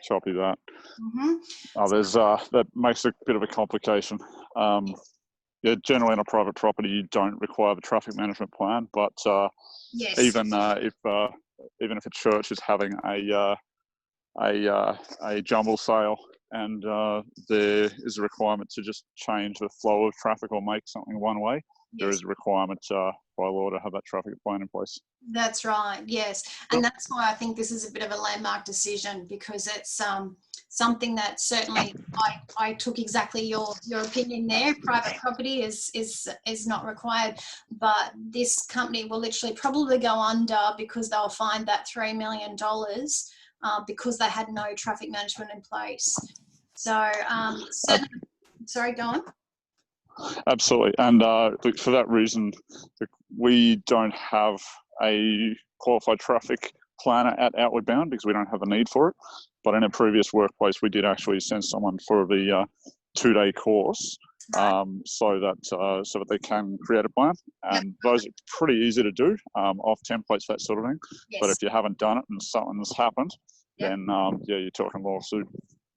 Copy that. Mm-hmm. There's that makes a bit of a complication. Yeah, generally on a private property, you don't require the traffic management plan, but yes. even if a church is having a jumble sale and there is a requirement to just change the flow of traffic or make something one way, yes. there is a requirement by law to have that traffic plan in place. That's right, yes. And that's why I think this is a bit of a landmark decision because it's something that certainly I took exactly your opinion there. Private property is not required, but this company will literally probably go under because they'll find that $3 million because they had no traffic management in place. So, sorry, go on. Absolutely, and for that reason, we don't have a qualified traffic planner at Outward Bound because we don't have a need for it. But in a previous workplace, we did actually send someone for the 2-day course so that they can create a plan. And those are pretty easy to do, off templates, that sort of thing. Yes. But if you haven't done it and something's happened, then you're talking lawsuit.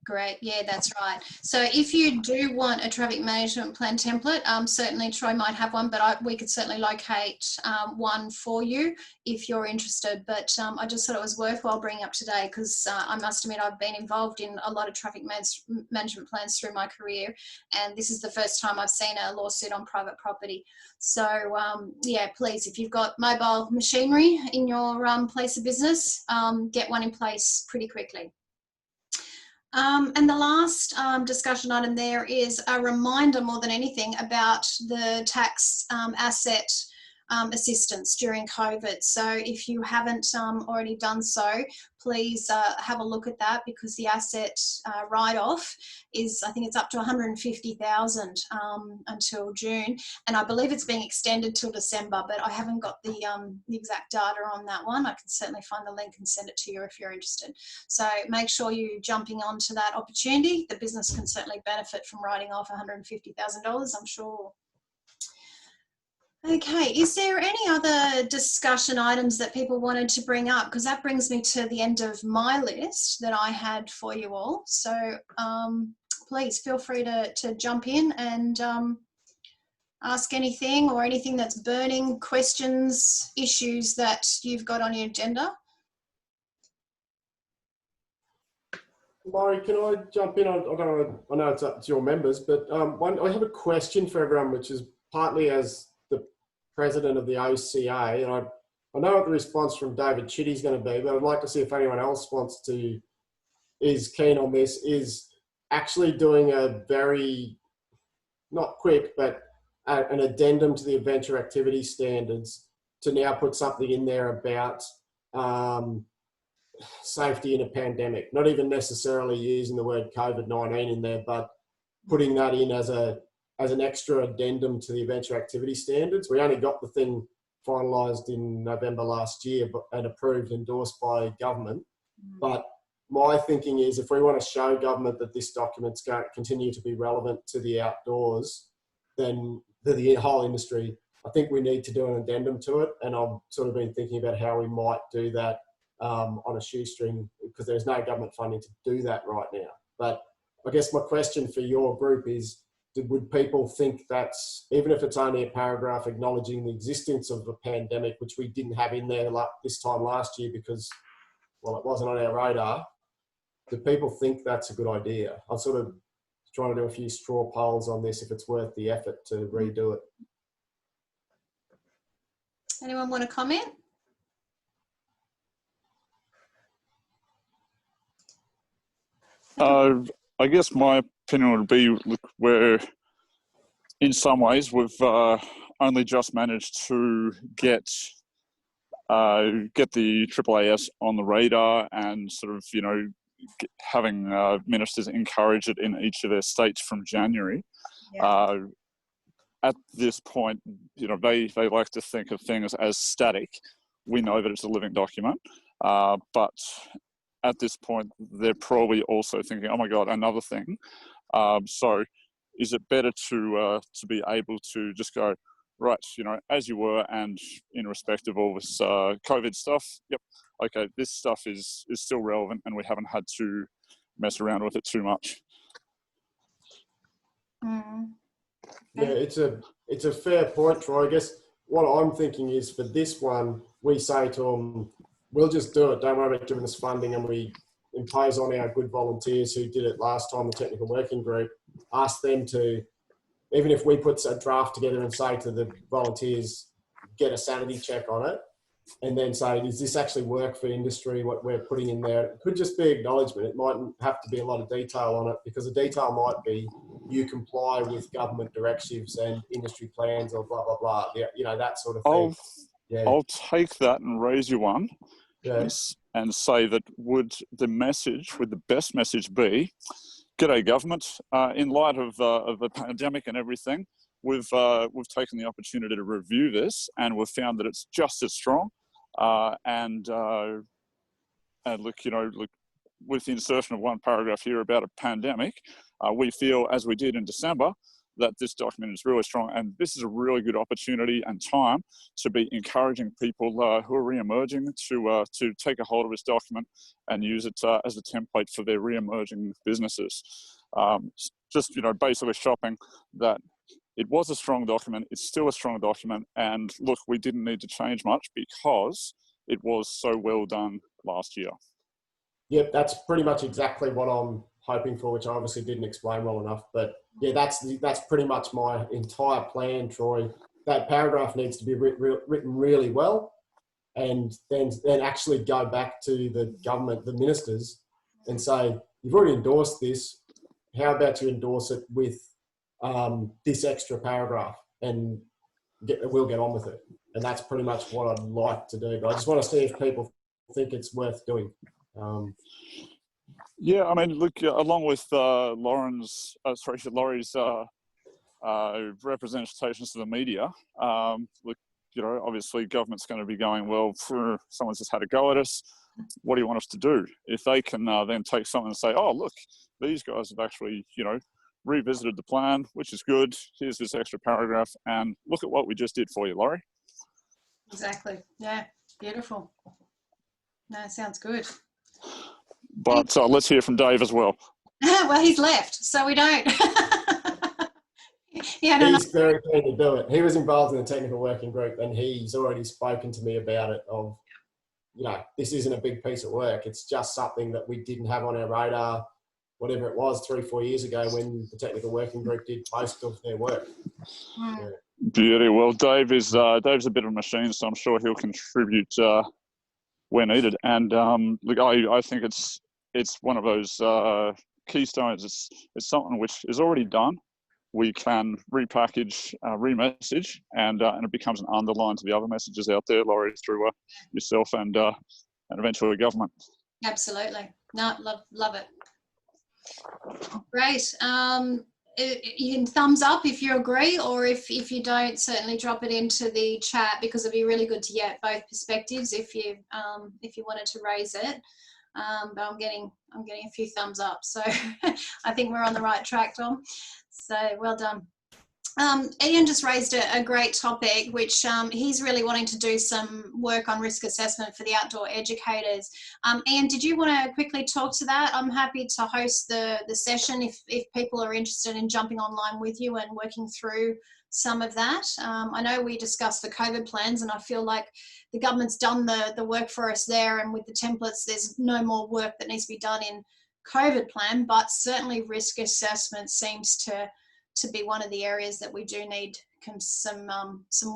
Great, yeah, that's right. So if you do want a traffic management plan template, certainly Troy might have one, but we could certainly locate one for you if you're interested. But I just thought it was worthwhile bringing up today because I must admit I've been involved in a lot of traffic management plans through my career, and this is the first time I've seen a lawsuit on private property. So yeah, please, if you've got mobile machinery in your place of business, get one in place pretty quickly. And the last discussion item there is a reminder more than anything about the tax asset assistance during COVID. So if you haven't already done so, please have a look at that because the asset write-off is, I think it's up to 150,000 until June, and I believe it's being extended till December, but I haven't got the exact data on that one. I can certainly find the link and send it to you if you're interested. So make sure you're jumping onto that opportunity. The business can certainly benefit from writing off $150,000, I'm sure. Okay, is there any other discussion items that people wanted to bring up? Because that brings me to the end of my list that I had for you all. So please feel free to jump in and ask anything or anything that's burning, questions, issues that you've got on your agenda. Laurie, can I jump in? I know it's up to your members, but I have a question for everyone, which is partly as the president of the OCA, and I know what the response from David Chitty is going to be, but I'd like to see if anyone else is keen on this, is actually doing a very, not quick, but an addendum to the adventure activity standards to now put something in there about safety in a pandemic. Not even necessarily using the word COVID-19 in there, but putting that in as an extra addendum to the adventure activity standards. We only got the thing finalised in November last year and approved, endorsed by government. But my thinking is, if we want to show government that this document's going to continue to be relevant to the outdoors, then to the whole industry, I think we need to do an addendum to it. And I've sort of been thinking about how we might do that on a shoestring, because there's no government funding to do that right now. But I guess my question for your group is, would people think that's, even if it's only a paragraph acknowledging the existence of a pandemic, which we didn't have in there this time last year because, well, it wasn't on our radar, do people think that's a good idea? I'm sort of trying to do a few straw polls on this, if it's worth the effort to redo it. Anyone want to comment? I guess my opinion would be, look, where in some ways we've only just managed to get the AAAS on the radar, and sort of, you know, having ministers encourage it in each of their states from January. Yeah. At this point, you know, they like to think of things as static. We know that it's a living document, but at this point, they're probably also thinking, oh my God, another thing. So is it better to be able to just go, right, you know, as you were, and in respect of all this COVID stuff, yep, okay, this stuff is still relevant, and we haven't had to mess around with it too much. Yeah, it's a fair point, Troy. I guess what I'm thinking is, for this one, we say to them, we'll just do it. Don't worry about giving us funding, and we impose on our good volunteers who did it last time, the technical working group, ask them to, even if we put a draft together and say to the volunteers, get a sanity check on it, and then say, does this actually work for industry, what we're putting in there? It could just be acknowledgement. It mightn't have to be a lot of detail on it, because the detail might be, you comply with government directives and industry plans, or blah, blah, blah. Yeah, you know, that sort of thing. I'll take that and raise you one. Yes. And say that, would the best message be, g'day government, in light of the pandemic and everything, we've taken the opportunity to review this, and we've found that it's just as strong, and look, you know, look, with the insertion of one paragraph here about a pandemic, we feel, as we did in December, that this document is really strong, and this is a really good opportunity and time to be encouraging people who are re-emerging to take a hold of this document and use it as a template for their re-emerging businesses. Just, you know, basically shopping that it was a strong document, it's still a strong document, and look, we didn't need to change much because it was so well done last year. Yep, that's pretty much exactly what I'm hoping for, which I obviously didn't explain well enough. But yeah, that's pretty much my entire plan, Troy. That paragraph needs to be written really well, and then actually go back to the government, the ministers, and say, you've already endorsed this. How about you endorse it with this extra paragraph, and we'll get on with it. And that's pretty much what I'd like to do. But I just want to see if people think it's worth doing. Yeah, I mean, look, along with Laurie's representations to the media, look, you know, obviously government's going to be going, well, someone's just had a go at us. What do you want us to do? If they can then take something and say, oh, look, these guys have actually, you know, revisited the plan, which is good. Here's this extra paragraph, and look at what we just did for you, Laurie. Exactly. Yeah. Beautiful. No, sounds good. But let's hear from Dave as well. Well, he's left, so we don't. Yeah, he's very keen to do it. He was involved in the technical working group, and he's already spoken to me about it. Of, you know, this isn't a big piece of work. It's just something that we didn't have on our radar, whatever it was, 3-4 years ago, when the technical working group did most of their work. Yeah. Beauty. Well, Dave's a bit of a machine, so I'm sure he'll contribute where needed. And look, I think it's one of those keystones. It's something which is already done. we can repackage, remessage, and it becomes an underline to the other messages out there, Laurie, through yourself and eventually government. Absolutely. No, love it. Great. You can thumbs up if you agree, or if you don't, certainly drop it into the chat, because it'd be really good to get both perspectives if you wanted to raise it. But I'm getting a few thumbs up, so I think we're on the right track, Tom. So well done. Ian just raised a great topic, which he's really wanting to do some work on risk assessment for the outdoor educators. Ian, did you want to quickly talk to that? I'm happy to host the session if people are interested in jumping online with you and working through some of that. I know we discussed the COVID plans, and I feel like the government's done the work for us there, and with the templates there's no more work that needs to be done in COVID plan, but certainly risk assessment seems to be one of the areas that we do need some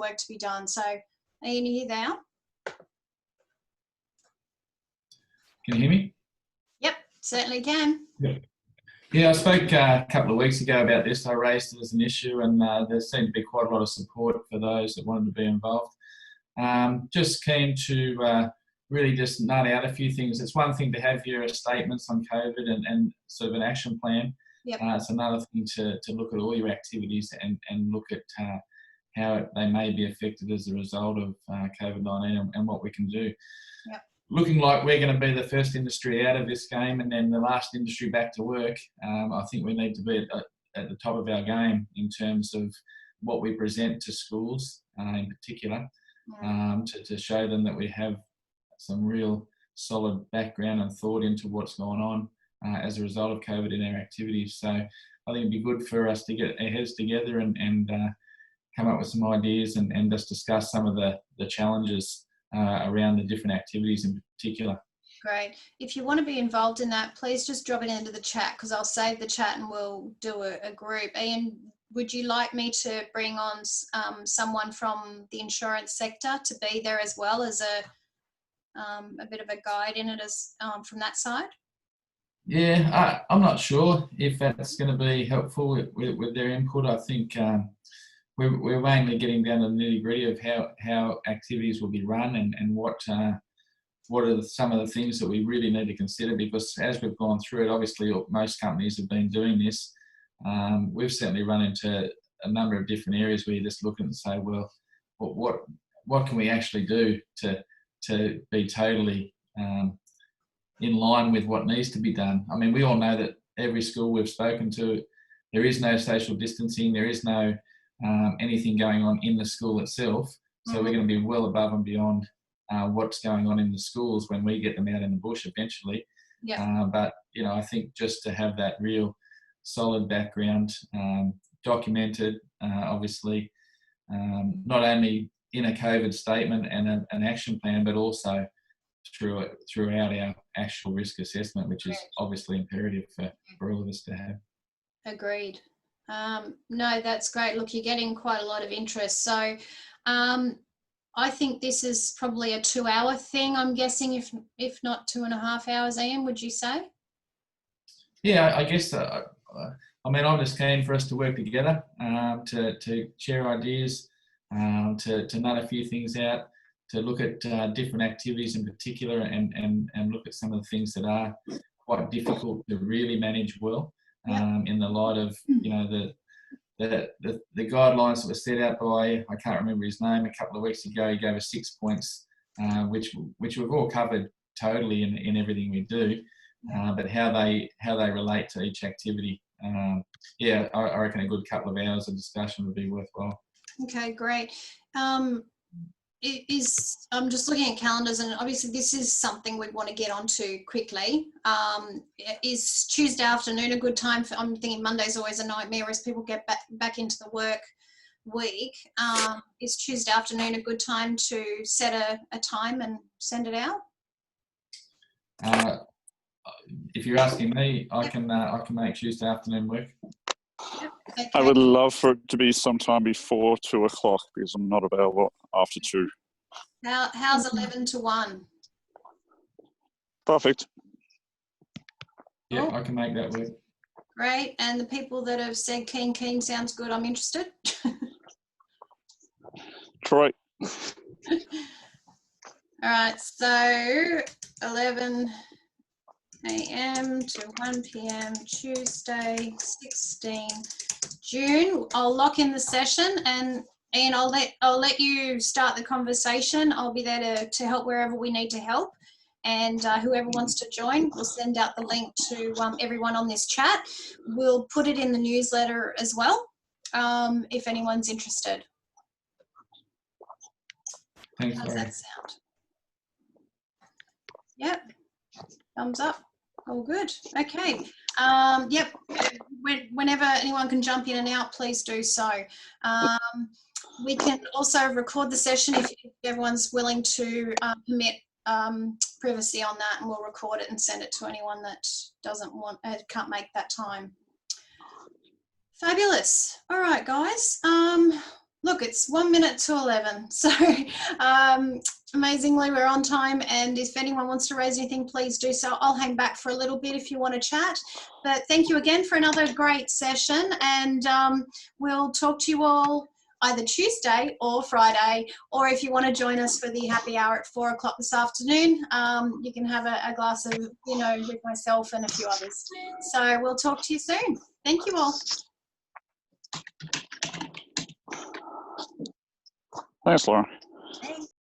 work to be done. So Ian, are you there? Can you hear me? Yep, certainly can. Yeah, I spoke a couple of weeks ago about this. I raised it as an issue, and there seemed to be quite a lot of support for those that wanted to be involved. Just keen to really just nut out a few things. It's one thing to have your statements on COVID and sort of an action plan. Yep. It's another thing to look at all your activities and look at how they may be affected as a result of COVID-19 and what we can do. Yep. Looking like we're going to be the first industry out of this game and then the last industry back to work, I think we need to be at the top of our game in terms of what we present to schools in particular, to show them that we have some real solid background and thought into what's going on as a result of COVID in our activities. So I think it'd be good for us to get our heads together and come up with some ideas and just discuss some of the challenges around the different activities in particular. Great. If you want to be involved in that, please just drop it into the chat, because I'll save the chat and we'll do a group. Ian, would you like me to bring on someone from the insurance sector to be there as well as a bit of a guide in it as from that side? Yeah, I'm not sure if that's going to be helpful with their input. I think we're mainly getting down to the nitty-gritty of how activities will be run and what are some of the things that we really need to consider, because as we've gone through it, obviously most companies have been doing this. We've certainly run into a number of different areas where you just look and say, well, what can we actually do to be totally in line with what needs to be done? I mean, we all know that every school we've spoken to, there is no social distancing, there is no anything going on in the school itself. So we're going to be well above and beyond what's going on in the schools when we get them out in the bush eventually. Yeah. But, you know, I think just to have that real solid background documented, obviously, not only in a COVID statement and an action plan, but also throughout our actual risk assessment, which is obviously imperative for all of us to have. Agreed. No, that's great. Look, you're getting quite a lot of interest. So I think this is probably a 2-hour thing, I'm guessing, if not 2.5 hours, Ian, would you say? Yeah, I guess, I mean, I'm just keen for us to work together, to share ideas, to nut a few things out, to look at different activities in particular and look at some of the things that are quite difficult to really manage well. In the light of, you know, the guidelines that were set out by, I can't remember his name, a couple of weeks ago. He gave us 6 points, which we've all covered totally in everything we do, but how they relate to each activity. Yeah, I reckon a good couple of hours of discussion would be worthwhile. Okay, great. I'm just looking at calendars, and obviously this is something we'd want to get onto quickly. Is Tuesday afternoon a good time? I'm thinking Monday's always a nightmare as people get back into the work week. Is Tuesday afternoon a good time to set a time and send it out? If you're asking me, I can make Tuesday afternoon work. Okay. I would love for it to be sometime before 2 o'clock because I'm not available after 2. How's 11 to 1? Perfect. Yeah, I can make that work. Great. And the people that have said keen sounds good. I'm interested. Troy. All right. So 11 a.m. to 1 p.m. Tuesday, 16 June. I'll lock in the session, and Ian, I'll let you start the conversation. I'll be there to help wherever we need to help. And whoever wants to join, we'll send out the link to everyone on this chat. We'll put it in the newsletter as well, if anyone's interested. Thanks, How's Laurie. that sound? Yep. Thumbs up. All good. Okay. Yep. Whenever anyone can jump in and out, please do so. We can also record the session if everyone's willing to permit privacy on that, and we'll record it and send it to anyone that can't make that time. Fabulous. All right, guys. Look, it's 1 minute to 11. So amazingly, we're on time. And if anyone wants to raise anything, please do so. I'll hang back for a little bit if you want to chat. But thank you again for another great session. And we'll talk to you all either Tuesday or Friday, or if you want to join us for the happy hour at 4 o'clock this afternoon, you can have a glass of, with myself and a few others. So we'll talk to you soon. Thank you all. Thanks, Laura.